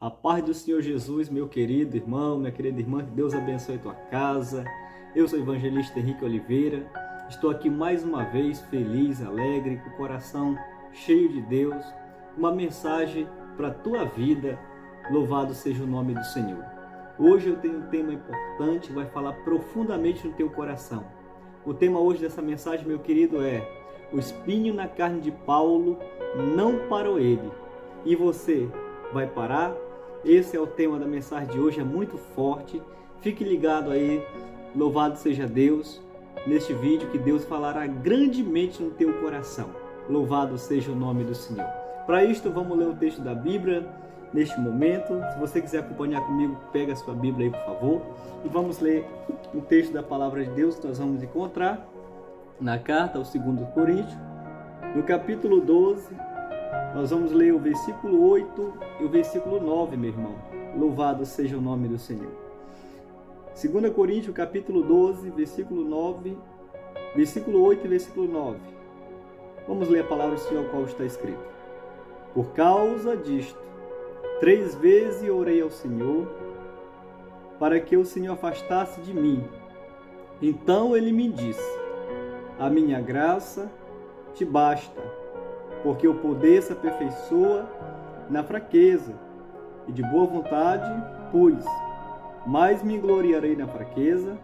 A paz do Senhor Jesus, meu querido irmão, minha querida irmã, que Deus abençoe a tua casa. Eu sou o evangelista Henrique Oliveira. Estou aqui mais uma vez feliz, alegre, com o coração cheio de Deus. Uma mensagem para a tua vida. Louvado seja o nome do Senhor. Hoje eu tenho um tema importante que vai falar profundamente no teu coração. O tema hoje dessa mensagem, meu querido, é: o espinho na carne de Paulo não parou ele. E você vai parar? Esse é o tema da mensagem de hoje, é muito forte. Fique ligado aí, louvado seja Deus, neste vídeo que Deus falará grandemente no teu coração. Louvado seja o nome do Senhor. Para isto, vamos ler o texto da Bíblia neste momento. Se você quiser acompanhar comigo, pega a sua Bíblia aí, por favor. E vamos ler o texto da Palavra de Deus que nós vamos encontrar na carta aos 2 Coríntios, no capítulo 12. Nós vamos ler o versículo 8 e o versículo 9, meu irmão. Louvado seja o nome do Senhor. 2 Coríntios, capítulo 12, versículo 9, versículo 8 e versículo 9. Vamos ler a palavra do Senhor, qual está escrito. Por causa disto, 3 vezes orei ao Senhor, para que o Senhor afastasse de mim. Então ele me disse: a minha graça te basta, porque o poder se aperfeiçoa na fraqueza, e de boa vontade, pois, mais me gloriarei na fraqueza,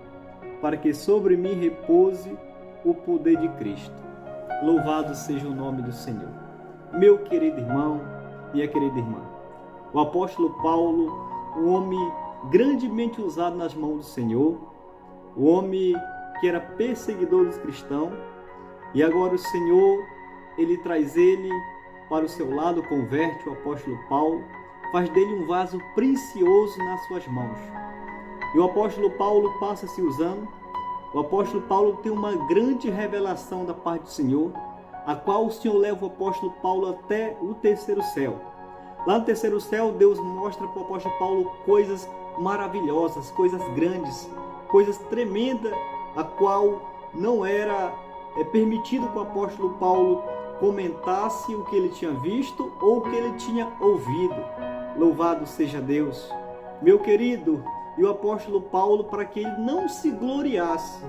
para que sobre mim repouse o poder de Cristo. Louvado seja o nome do Senhor. Meu querido irmão e a querida irmã, o apóstolo Paulo, um homem grandemente usado nas mãos do Senhor, o homem que era perseguidor dos cristãos, e agora o Senhor, ele traz ele para o seu lado, converte o apóstolo Paulo, faz dele um vaso precioso nas suas mãos. E o apóstolo Paulo passa se usando. O apóstolo Paulo tem uma grande revelação da parte do Senhor, a qual o Senhor leva o apóstolo Paulo até o 3º céu. Lá no 3º céu, Deus mostra para o apóstolo Paulo coisas maravilhosas, coisas grandes, coisas tremendas, a qual não era permitido que o apóstolo Paulo comentasse o que ele tinha visto ou o que ele tinha ouvido. Louvado seja Deus. Meu querido, e o apóstolo Paulo, para que ele não se gloriasse,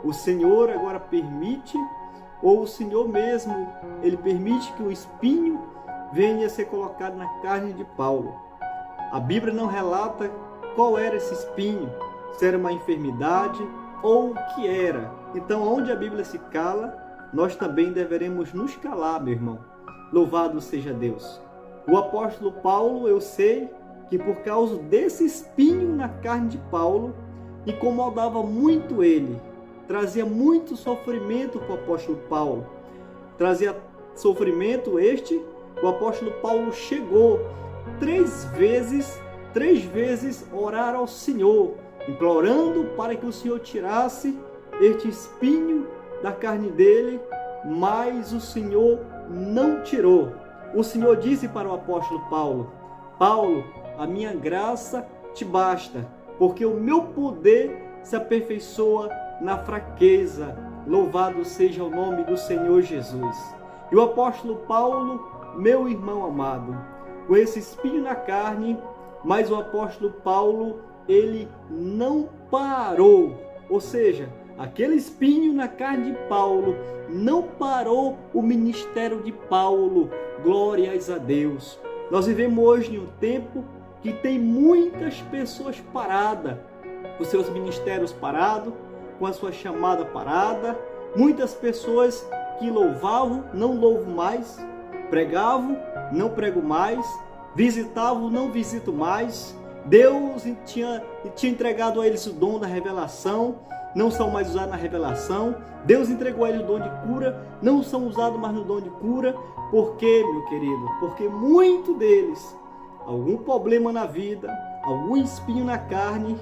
o Senhor agora permite, ou o Senhor mesmo, ele permite que o espinho venha a ser colocado na carne de Paulo. A Bíblia não relata qual era esse espinho, se era uma enfermidade ou o que era. Então, onde a Bíblia se cala, nós também deveremos nos calar, meu irmão. Louvado seja Deus. O apóstolo Paulo, eu sei que por causa desse espinho na carne de Paulo, incomodava muito ele, trazia muito sofrimento para o apóstolo Paulo. Trazia sofrimento o apóstolo Paulo chegou 3 vezes orar ao Senhor, implorando para que o Senhor tirasse este espinho da carne dele, mas o Senhor não tirou. O Senhor disse para o apóstolo Paulo: Paulo, a minha graça te basta, porque o meu poder se aperfeiçoa na fraqueza. Louvado seja o nome do Senhor Jesus. E o apóstolo Paulo, meu irmão amado, com esse espinho na carne, mas o apóstolo Paulo, ele não parou, ou seja, aquele espinho na carne de Paulo não parou o ministério de Paulo. Glórias a Deus. Nós vivemos hoje em um tempo que tem muitas pessoas paradas, com seus ministérios parados, com a sua chamada parada. Muitas pessoas que louvavam, não louvam mais, pregavam, não prego mais, visitavam, não visito mais. Deus tinha entregado a eles o dom da revelação, não são mais usados na revelação. Deus entregou a eles o dom de cura, não são usados mais no dom de cura. Por quê, meu querido? Porque muito deles, algum problema na vida, algum espinho na carne,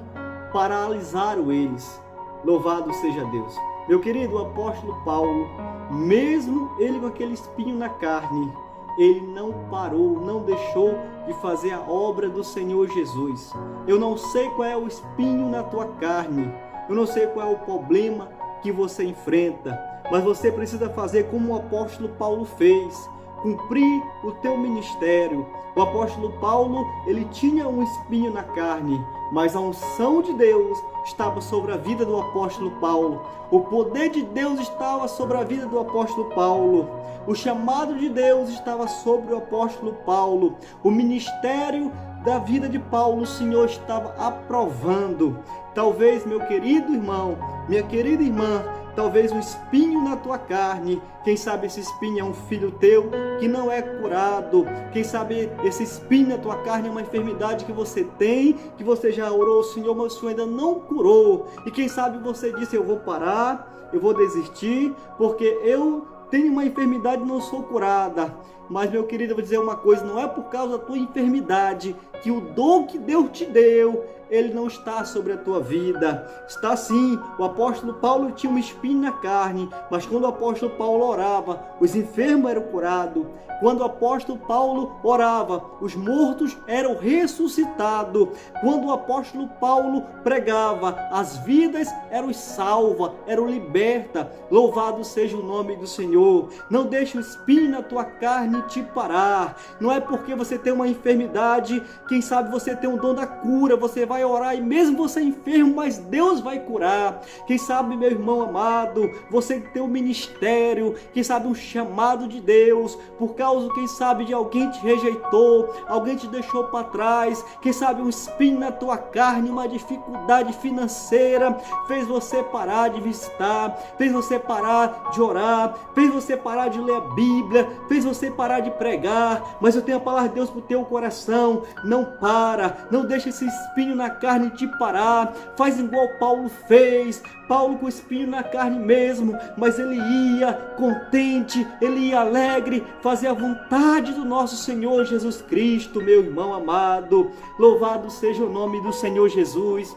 paralisaram eles. Louvado seja Deus. Meu querido, o apóstolo Paulo, mesmo ele com aquele espinho na carne, ele não parou, não deixou de fazer a obra do Senhor Jesus. Eu não sei qual é o espinho na tua carne, eu não sei qual é o problema que você enfrenta, mas você precisa fazer como o apóstolo Paulo fez. cumprir o teu ministério. O apóstolo Paulo, ele tinha um espinho na carne, mas a unção de Deus estava sobre a vida do apóstolo Paulo. O poder de Deus estava sobre a vida do apóstolo Paulo. O chamado de Deus estava sobre o apóstolo Paulo. O ministério da vida de Paulo, o Senhor estava aprovando. Talvez, meu querido irmão, minha querida irmã, talvez um espinho na tua carne, quem sabe esse espinho é um filho teu que não é curado, quem sabe esse espinho na tua carne é uma enfermidade que você tem, que você já orou ao Senhor, mas o Senhor ainda não curou, e quem sabe você disse, eu vou parar, eu vou desistir, porque eu tenho uma enfermidade e não sou curada. Mas, meu querido, eu vou dizer uma coisa, não é por causa da tua enfermidade que o dom que Deus te deu, ele não está sobre a tua vida. Está sim. O apóstolo Paulo tinha um espinho na carne, mas quando o apóstolo Paulo orava, os enfermos eram curados. Quando o apóstolo Paulo orava, os mortos eram ressuscitados. Quando o apóstolo Paulo pregava, as vidas eram salvas, eram libertas. Louvado seja o nome do Senhor. Não deixe o espinho na tua carne te parar. Não é porque você tem uma enfermidade, quem sabe você tem um dom da cura, você vai orar e mesmo você é enfermo, mas Deus vai curar. Quem sabe, meu irmão amado, você tem um ministério, quem sabe um chamado de Deus, por causa, quem sabe, de alguém te rejeitou, alguém te deixou para trás, quem sabe um espinho na tua carne, uma dificuldade financeira, fez você parar de visitar, fez você parar de orar, fez você parar de ler a Bíblia, fez você parar de pregar, mas eu tenho a palavra de Deus para o teu coração, não para, não deixa esse espinho na carne te parar, faz igual Paulo fez. Paulo com o espinho na carne mesmo, mas ele ia contente, ele ia alegre, fazer a vontade do nosso Senhor Jesus Cristo, meu irmão amado. Louvado seja o nome do Senhor Jesus.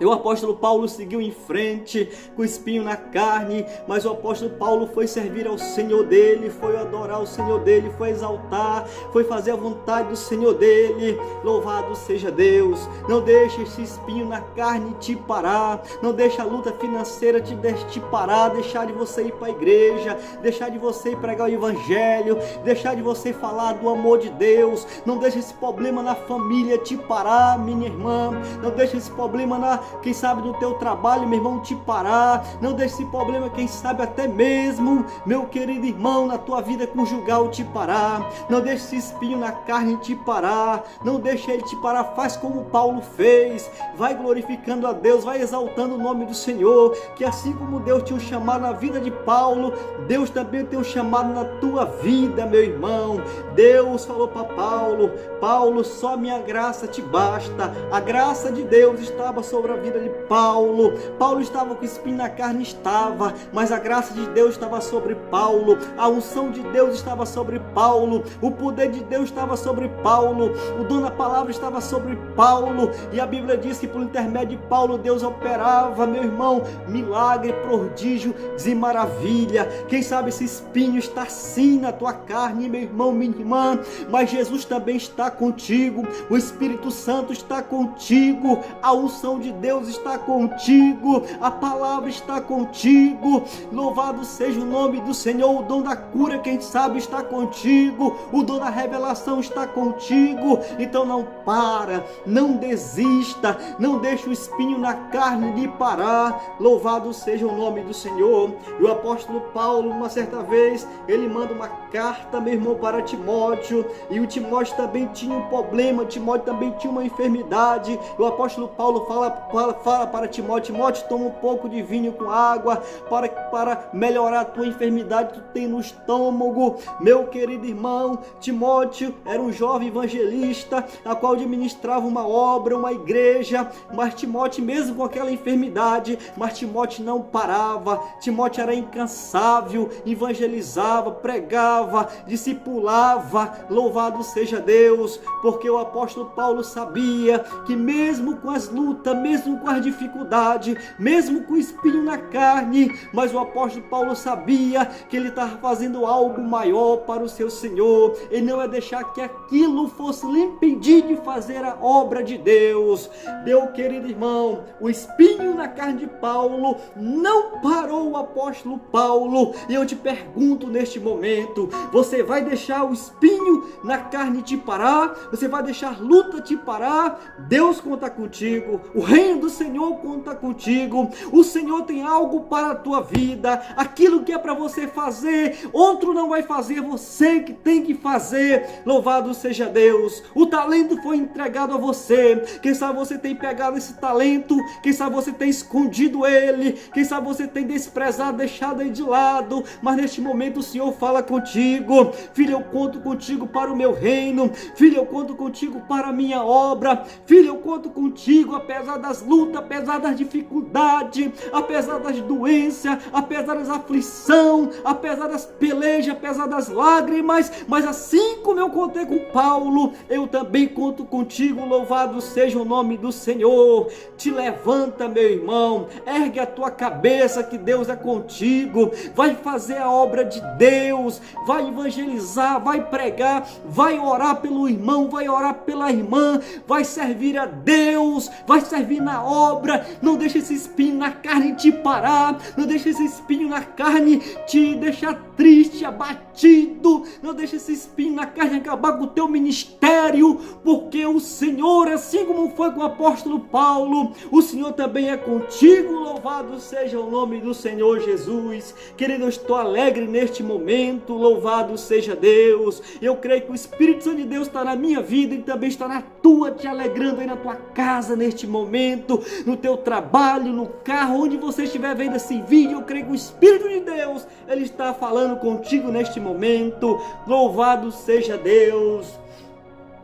E o apóstolo Paulo seguiu em frente com o espinho na carne, mas o apóstolo Paulo foi servir ao Senhor dele, foi adorar o Senhor dele, foi exaltar, foi fazer a vontade do Senhor dele. Louvado seja Deus. Não deixe esse espinho na carne te parar, não deixe a luta financeira te parar, deixar de você ir para a igreja, deixar de você ir pregar o evangelho, deixar de você falar do amor de Deus. Não deixe esse problema na família te parar, minha irmã. Não deixe esse problema quem sabe do teu trabalho, meu irmão, te parar. Não deixe esse problema, quem sabe até mesmo, meu querido irmão, na tua vida conjugal te parar. Não deixe esse espinho na carne te parar, não deixe ele te parar. Faz como Paulo fez, vai glorificando a Deus, vai exaltando o nome do Senhor, que assim como Deus tinha um chamado na vida de Paulo, Deus também tem um chamado na tua vida, meu irmão. Deus falou para Paulo, Paulo, só minha graça te basta. A graça de Deus estava sobre a vida de Paulo. Paulo estava com espinho na carne, estava, mas a graça de Deus estava sobre Paulo, a unção de Deus estava sobre Paulo, o poder de Deus estava sobre Paulo, o dom da palavra estava sobre Paulo, e a Bíblia diz que por intermédio de Paulo Deus operava, meu irmão, milagre, prodígio e maravilha. Quem sabe esse espinho está sim na tua carne, meu irmão, minha irmã, mas Jesus também está contigo, o Espírito Santo está contigo, a unção de Deus está contigo, a palavra está contigo. Louvado seja o nome do Senhor. O dom da cura, quem sabe, está contigo, o dom da revelação está contigo. Então não para, não desista, não deixe o espinho na carne lhe parar. Louvado seja o nome do Senhor. E o apóstolo Paulo, uma certa vez, ele manda uma carta, meu irmão, para Timóteo, e o Timóteo também tinha um problema, Timóteo também tinha uma enfermidade. O apóstolo Paulo fala para Timóteo, Timóteo, toma um pouco de vinho com água para melhorar a tua enfermidade que tu tem no estômago. Meu querido irmão, Timóteo era um jovem evangelista, a qual administrava uma obra, uma igreja, mas Timóteo, mesmo com aquela enfermidade, mas Timóteo não parava. Timóteo era incansável, evangelizava, pregava, discipulava. Louvado seja Deus, porque o apóstolo Paulo sabia que mesmo com as lutas, mesmo mesmo com as dificuldades, mesmo com o espinho na carne, mas o apóstolo Paulo sabia que ele estava fazendo algo maior para o seu Senhor. Ele não ia deixar que aquilo fosse lhe impedir de fazer a obra de Deus. Meu querido irmão, o espinho na carne de Paulo não parou o apóstolo Paulo. E eu te pergunto neste momento, você vai deixar o espinho na carne te parar? Você vai deixar a luta te parar? Deus conta contigo, o reino do Senhor conta contigo. O Senhor tem algo para a tua vida. Aquilo que é para você fazer, outro não vai fazer, você que tem que fazer. Louvado seja Deus. O talento foi entregado a você. Quem sabe você tem pegado esse talento, quem sabe você tem escondido ele, quem sabe você tem desprezado, deixado ele de lado, mas neste momento o Senhor fala contigo: filho, eu conto contigo para o meu reino, filho, eu conto contigo para a minha obra, filho, eu conto contigo apesar das lutas, apesar das dificuldades, apesar das doenças, apesar das aflições, apesar das pelejas, apesar das lágrimas, mas assim como eu contei com Paulo, eu também conto contigo. Louvado seja o nome do Senhor. Te levanta, meu irmão, ergue a tua cabeça que Deus é contigo, vai fazer a obra de Deus, vai evangelizar, vai pregar, vai orar pelo irmão, vai orar pela irmã, vai servir a Deus, vai servir na obra. Não deixe esse espinho na carne te parar, não deixe esse espinho na carne te deixar triste, abatido, não deixe esse espinho na carne acabar com o teu ministério, porque o Senhor, assim como foi com o apóstolo Paulo, o Senhor também é contigo. Louvado seja o nome do Senhor Jesus. Querido, eu estou alegre neste momento, louvado seja Deus. Eu creio que o Espírito Santo de Deus está na minha vida e também está na tua, te alegrando aí na tua casa neste momento, no teu trabalho, no carro, onde você estiver vendo esse vídeo. Eu creio que o Espírito de Deus, ele está falando contigo neste momento. Louvado seja Deus.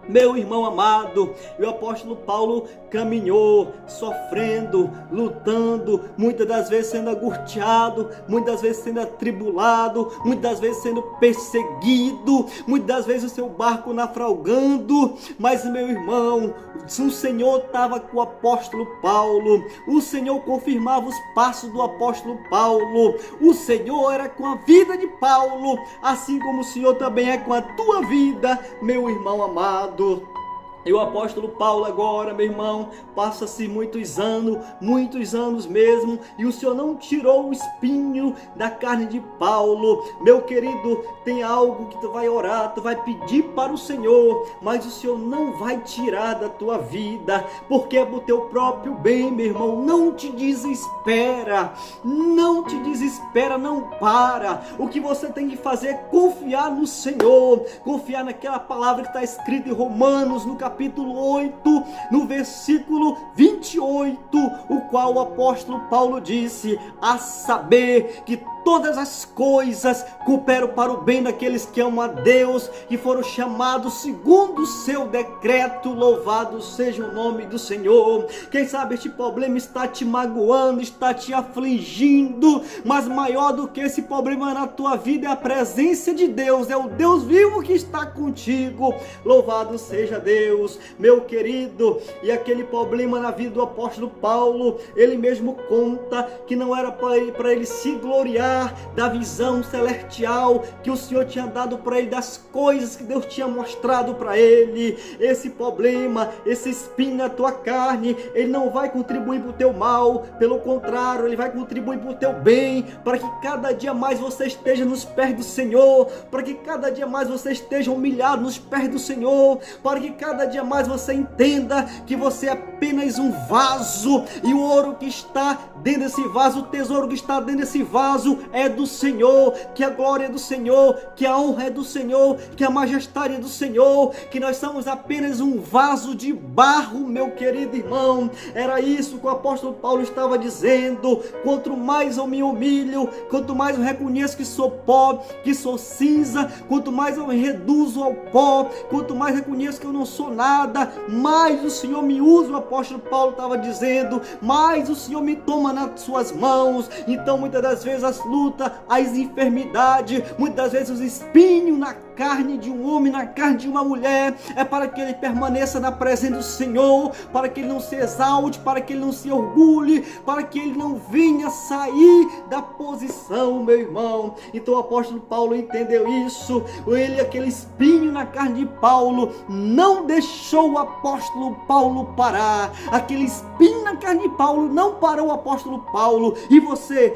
Meu irmão amado, o apóstolo Paulo caminhou, sofrendo, lutando, muitas das vezes sendo angustiado, muitas vezes sendo atribulado, muitas vezes sendo perseguido, muitas das vezes o seu barco naufragando, mas meu irmão, o Senhor estava com o apóstolo Paulo, o Senhor confirmava os passos do apóstolo Paulo, o Senhor era com a vida de Paulo, assim como o Senhor também é com a tua vida, meu irmão amado. E o apóstolo Paulo agora, meu irmão, passa-se muitos anos mesmo, e o Senhor não tirou o espinho da carne de Paulo. Meu querido, tem algo que tu vai orar, tu vai pedir para o Senhor, mas o Senhor não vai tirar da tua vida, porque é pro teu próprio bem, meu irmão. Não te desespera, não te desespera, não para. O que você tem que fazer é confiar no Senhor, confiar naquela palavra que está escrita em Romanos, no capítulo 8, no versículo 28, o qual o apóstolo Paulo disse: a saber que todas as coisas cooperam para o bem daqueles que amam a Deus, que foram chamados segundo o seu decreto. Louvado seja o nome do Senhor. Quem sabe este problema está te magoando, está te afligindo, mas maior do que esse problema na tua vida é a presença de Deus, é o Deus vivo que está contigo. Louvado seja Deus, meu querido. E aquele problema na vida do apóstolo Paulo, ele mesmo conta que não era para ele se gloriar da visão celestial que o Senhor tinha dado para ele, das coisas que Deus tinha mostrado para ele. Esse problema, esse espinho na tua carne, ele não vai contribuir para o teu mal, pelo contrário, ele vai contribuir para o teu bem, para que cada dia mais você esteja nos pés do Senhor, para que cada dia mais você esteja humilhado nos pés do Senhor, para que cada dia mais você entenda que você é apenas um vaso, e o ouro que está dentro desse vaso, o tesouro que está dentro desse vaso é do Senhor, que a glória é do Senhor, que a honra é do Senhor, que a majestade é do Senhor, que nós somos apenas um vaso de barro, meu querido irmão. Era isso que o apóstolo Paulo estava dizendo. Quanto mais eu me humilho, quanto mais eu reconheço que sou pó, que sou cinza, quanto mais eu me reduzo ao pó, quanto mais reconheço que eu não sou nada, mais o Senhor me usa. O apóstolo Paulo estava dizendo, mais o Senhor me toma nas suas mãos. Então muitas das vezes as lutas, as enfermidades, muitas vezes os espinhos na carne de um homem, na carne de uma mulher, é para que ele permaneça na presença do Senhor, para que ele não se exalte, para que ele não se orgulhe, para que ele não venha sair da posição, meu irmão. Então o apóstolo Paulo entendeu isso. Ele, aquele espinho na carne de Paulo, não deixou o apóstolo Paulo parar. Aquele espinho na carne de Paulo não parou o apóstolo Paulo. E você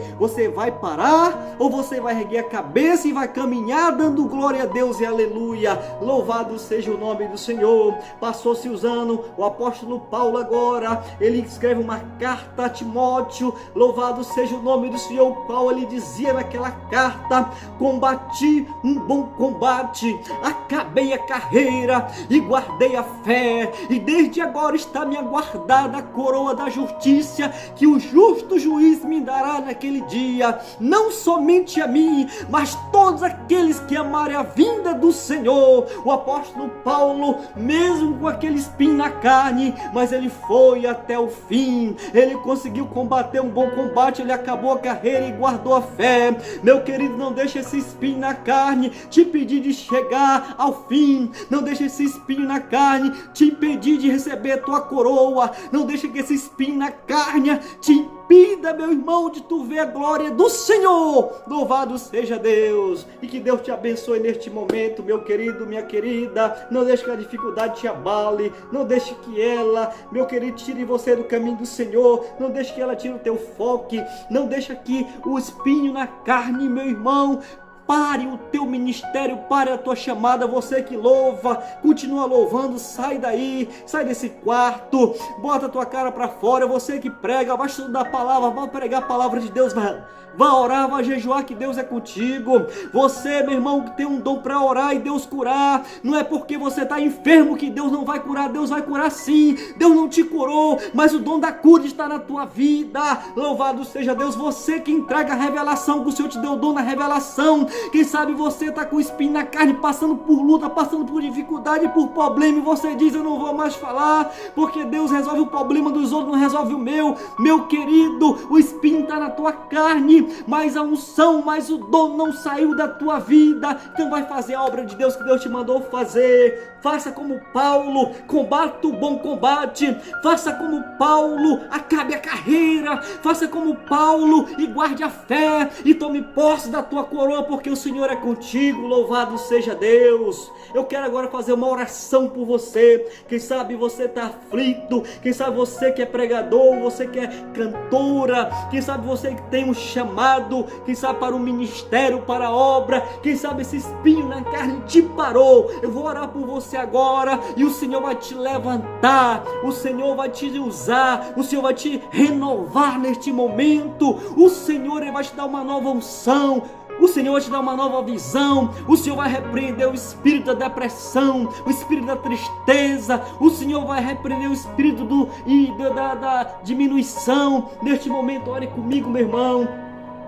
vai parar, ou você vai erguer a cabeça e vai caminhar dando glória a Deus e aleluia? Louvado seja o nome do Senhor. Passou-se os anos, o apóstolo Paulo agora, ele escreve uma carta a Timóteo. Louvado seja o nome do Senhor, o qual ele dizia naquela carta: combati um bom combate, acabei a carreira e guardei a fé, e desde agora está me aguardada a coroa da justiça, que o justo juiz me dará naquele dia, não somente a mim, mas todos aqueles que amarem a vinda do Senhor. O apóstolo Paulo, mesmo com aquele espinho na carne, mas ele foi até o fim, ele conseguiu combater um bom combate, ele acabou a carreira e guardou a fé. Meu querido, não deixe esse espinho na carne te impedir de chegar ao fim, não deixe esse espinho na carne te impedir de receber a tua coroa, não deixe que esse espinho na carne te impida, meu irmão, de tu ver a glória do Senhor. Louvado seja Deus, e que Deus te abençoe neste momento, meu querido, minha querida. Não deixe que a dificuldade te abale, não deixe que ela, meu querido, tire você do caminho do Senhor, não deixe que ela tire o teu foco, não deixe que o espinho na carne, meu irmão, pare o teu ministério, pare a tua chamada. Você que louva, continua louvando, sai daí, sai desse quarto, bota a tua cara para fora. Você que prega, vai estudar a palavra, vai pregar a palavra de Deus, vai orar, vai jejuar, que Deus é contigo. Você, meu irmão, que tem um dom para orar e Deus curar, não é porque você está enfermo que Deus não vai curar. Deus vai curar sim. Deus não te curou, mas o dom da cura está na tua vida. Louvado seja Deus. Você que entrega a revelação, que o Senhor te deu o dom na revelação. Quem sabe você está com espinho na carne, passando por luta, passando por dificuldade, por problema, e você diz: eu não vou mais falar, porque Deus resolve o problema dos outros, não resolve o meu. Meu querido, o espinho está na tua carne, mas a unção, mas o dom não saiu da tua vida. Então vai fazer a obra de Deus que Deus te mandou fazer. Faça como Paulo, combata o bom combate. Faça como Paulo, acabe a carreira. Faça como Paulo e guarde a fé, e tome posse da tua coroa, porque o Senhor é contigo. Louvado seja Deus. Eu quero agora fazer uma oração por você. Quem sabe você está aflito, quem sabe você que é pregador, você que é cantora, quem sabe você que tem um chamado, quem sabe para o ministério, para a obra, quem sabe esse espinho na carne te parou. Eu vou orar por você agora, e o Senhor vai te levantar, o Senhor vai te usar, o Senhor vai te renovar neste momento. O Senhor vai te dar uma nova unção, o Senhor vai te dar uma nova visão. O Senhor vai repreender o espírito da depressão, o espírito da tristeza. O Senhor vai repreender o espírito da diminuição. Neste momento, ore comigo, meu irmão.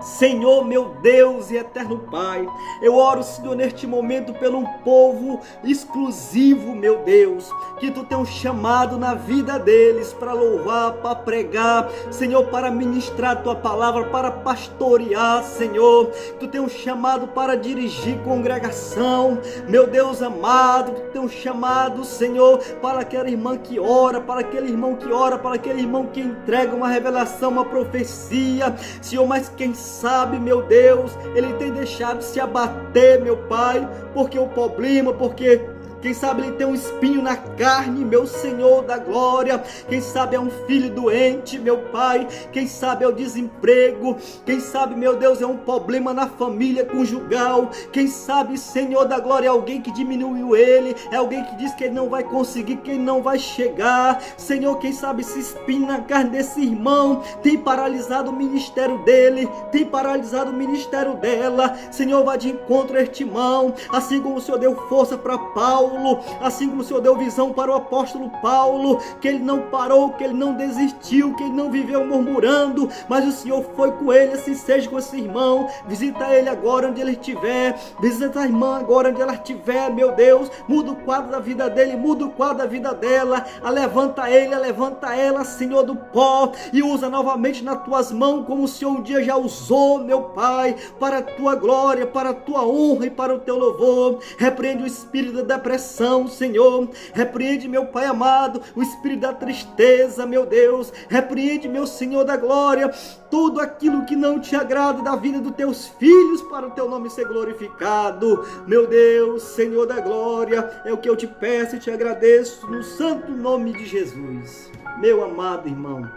Senhor, meu Deus e eterno Pai, eu oro, Senhor, neste momento pelo um povo exclusivo, meu Deus, que Tu tem um chamado na vida deles para louvar, para pregar, Senhor, para ministrar Tua palavra, para pastorear, Senhor. Tu tem um chamado para dirigir congregação, meu Deus amado. Tu tem um chamado, Senhor, para aquela irmã que ora, para aquele irmão que ora, para aquele irmão que entrega uma revelação, uma profecia, Senhor. Mas quem sabe, meu Deus, ele tem deixado se abater, meu Pai, porque o problema, porque quem sabe ele tem um espinho na carne, meu Senhor da glória. Quem sabe é um filho doente, meu Pai. Quem sabe é o desemprego. Quem sabe, meu Deus, é um problema na família conjugal. Quem sabe, Senhor da glória, é alguém que diminuiu ele, é alguém que diz que ele não vai conseguir, que ele não vai chegar. Senhor, quem sabe esse espinho na carne desse irmão tem paralisado o ministério dele, tem paralisado o ministério dela. Senhor, vai de encontro a este irmão, assim como o Senhor deu força para Paulo, Paulo, assim como o Senhor deu visão para o apóstolo Paulo, que ele não parou, que ele não desistiu, que ele não viveu murmurando, mas o Senhor foi com ele. Assim seja com esse irmão. Visita ele agora onde ele estiver, visita a irmã agora onde ela estiver, meu Deus, muda o quadro da vida dele, muda o quadro da vida dela, levanta ele, levanta ela, Senhor do pó, e usa novamente nas tuas mãos, como o Senhor um dia já usou, meu Pai, para a tua glória, para a tua honra e para o teu louvor. Repreende o espírito da depressão, Senhor, repreende, meu Pai amado, o espírito da tristeza, meu Deus, repreende, meu Senhor da glória, tudo aquilo que não te agrada da vida dos teus filhos, para o teu nome ser glorificado, meu Deus, Senhor da glória, é o que eu te peço e te agradeço, no santo nome de Jesus. Meu amado irmão,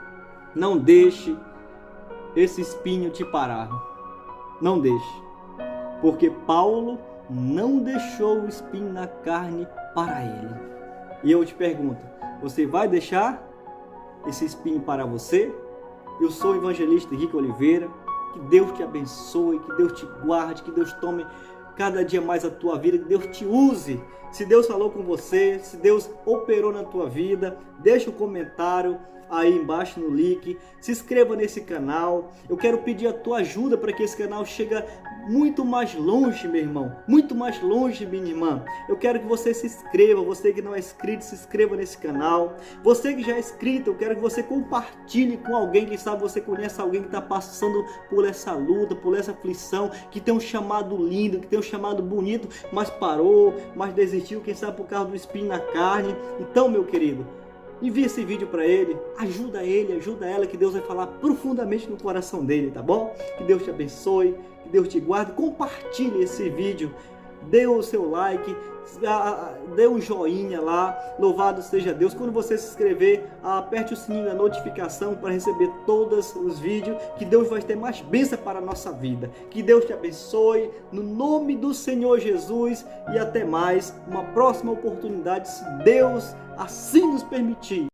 não deixe esse espinho te parar, não deixe, porque Paulo não deixou o espinho na carne para ele. E eu te pergunto, você vai deixar esse espinho para você? Eu sou o evangelista Henrique Oliveira. Que Deus te abençoe, que Deus te guarde, que Deus tome cada dia mais a tua vida, que Deus te use. Se Deus falou com você, se Deus operou na tua vida, deixa um comentário aí embaixo no link, se inscreva nesse canal. Eu quero pedir a tua ajuda para que esse canal chegue muito mais longe, meu irmão, muito mais longe, minha irmã. Eu quero que você se inscreva, você que não é inscrito, se inscreva nesse canal. Você que já é inscrito, eu quero que você compartilhe com alguém, quem sabe você conhece alguém que está passando por essa luta, por essa aflição, que tem um chamado lindo, que tem um chamado bonito, mas parou, mas desistiu, quem sabe por causa do espinho na carne. Então, meu querido, envie esse vídeo para ele, ajuda ela, que Deus vai falar profundamente no coração dele, tá bom? Que Deus te abençoe, que Deus te guarde. Compartilhe esse vídeo, dê o seu like, dê um joinha lá, louvado seja Deus. Quando você se inscrever, aperte o sininho da notificação para receber todos os vídeos, que Deus vai ter mais bênção para a nossa vida. Que Deus te abençoe, no nome do Senhor Jesus, e até mais, uma próxima oportunidade, se Deus assim nos permitir.